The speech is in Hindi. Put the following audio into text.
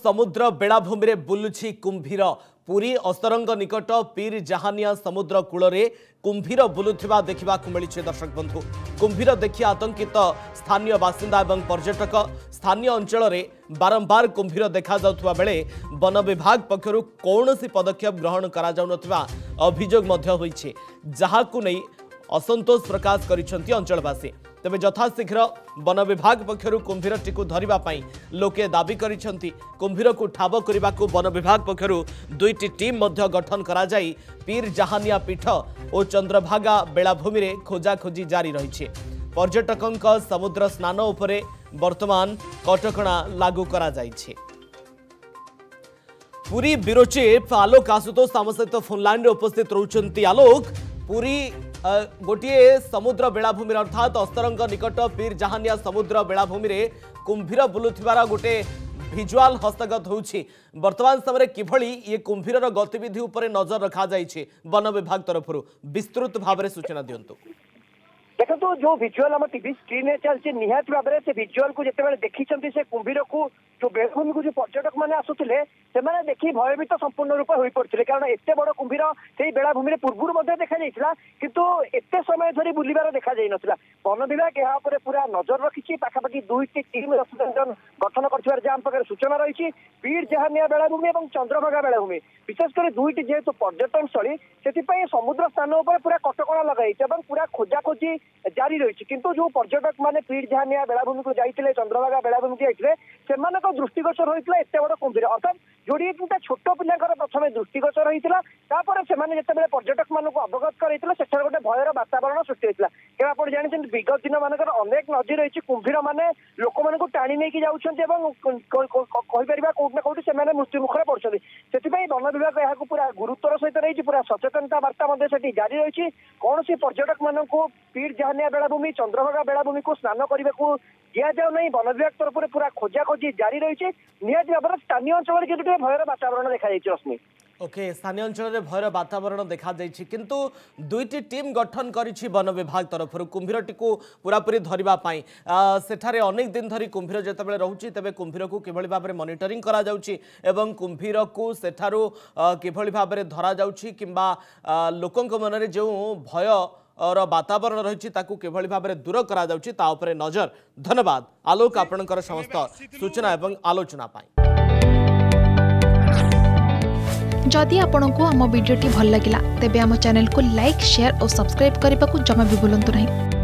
समुद्र बेलाभूमि रे बुलुछि कुंभीर पुरी असरंग निकट पीर जहानिया समुद्र कूल कुंभीर बुलुथिबा देखा मिली दर्शक बंधु। कुंभीर देखि आतंकित स्थानीय बासिंदा एवं पर्यटक स्थानीय अंचल में बारंबार कुंभीर देखा जाउथुवा बेले वन विभाग पक्षरु कौनसी पदक्षेप ग्रहण करा जाउ नथिबा अभियोग मध्य होइछे, जाहाकु नै असंतोष प्रकाश करिसेंती अंचलवासी। तेबे यथाशीघ्र वन विभाग पक्षरु कुंभीरटी को धरिबा पई लोके दाबी करिसेंती। कुंभीर को ठाब करने को वन विभाग पक्षरु दुईटी टीम मध्य गठन करा जाई पीर जहानिया पीठ और चंद्रभागा बेलाभूमि रे खोजाखोजी जारी रही। पर्यटकों समुद्र स्नान उपरे वर्तमान कटकणा लागू करा जाइछे। पुरी ब्यूरो चीफ आलोक आशुतोष आम सहित फोनलाइन उपस्थित रहउछंती। आलोक, पुरी गोटे समुद्र बेलाभूमि अर्थात अस्तरंग निकट पीर जहानिया समुद्र बेलाभूमि रे कुंभीर बुलुथिबार गोटे भिजुआल हस्तगत होउछि। वर्तमान समय किभली ये कुंभीर गतिविधि उपरे नजर रखा जाइछे वन विभाग तरफ विस्तृत भाव में सूचना दियंतु। देखो तो जो विजुअल आम टीवी स्क्रीन में चलती निहाती भाव में से विजुअल को जिते देखी से कुंभीर को जो बेलाभूमि को जो पर्यटक मैंने आसुले से देखी भयभीत संपूर्ण रूप हो पड़ते, कारण एत बड़ कुंभीर से बेलाभूमि पूर्व देखा जाता किंतु एत समय धरी बुलवार देखा जाता। वन विभाग यहाँ पूरा नजर रखी पाखापाखि दुईटी टीम गठन कर आम पाखे सूचना रही। पीर जहानिया बेलाभूमि और चंद्रभागा बेलाभूमि विशेषकर दुईटी जेहेतु पर्यटन स्थली से समुद्र स्थान पर पूरा कटकणा लगाई पूरा खोजाखोजी जारी रही। किंतु जो पर्यटक मैंने पीर जहानिया बेलाभूमि को जाते चंद्रभागा बेलाभूमि को जाते से दृष्टिगोचर होता एत बड़ कुंभीर अर्थात जोड़ी छोट पिला प्रथम दृष्टिगोचर होता जिते पर्यटक मान अवगत कर गोटे भयर वातावरण सृष्टि होता। क्या आप जानते विगत दिन मानक अनेक नदी रही कुंभीर मैंने लोक मान टाणी नहीं जाऊँगी कहीपर कौटना कौटी से मृत्यु मुखर पड़ते। से वन विभाग यहाँ पूरा गुरुत्वर सहित रही पूरा सचेतनता वार्ता जारी रही। कौन सी पर्यटक मान पीर जहानिया बेलाभूमि चंद्रभागा बेलाभूमि को स्नान करने को दिया जाऊ नहीं वन विभाग तरफ पूरा खोजाखोजी जारी रही। निहाती भाव में स्थानीय अंचल किंतु भयर वातावरण देखा रश्मि। ओके, स्थानीय अंचल में भयर वातावरण देखा किंतु दुईटी टीम गठन करिछि वन विभाग तरफ कुंभीरटी को पूरापूरी धरिबापई। सेठारे अनेक दिन धरी कुंभीर जेतेबेले रहउछि तेबे कुंभीर को किभली भाबरे मॉनिटरिंग करा जाउछि एवं कुंभीर को सेठारु किभली भाबरे धरा जाउछि किंबा लोकंक मनरे जो भय और वातावरण रही किभली भाव में दूर करा जाउछि ता उपरे नजर। धन्यवाद आलोक आपणकर समस्त सूचना एवं आलोचना पाई। जदि आपंक आम भिडी भल लगा तेब आम चैनल को लाइक शेयर और सब्सक्राइब करने को जमा भी भूलु नहीं।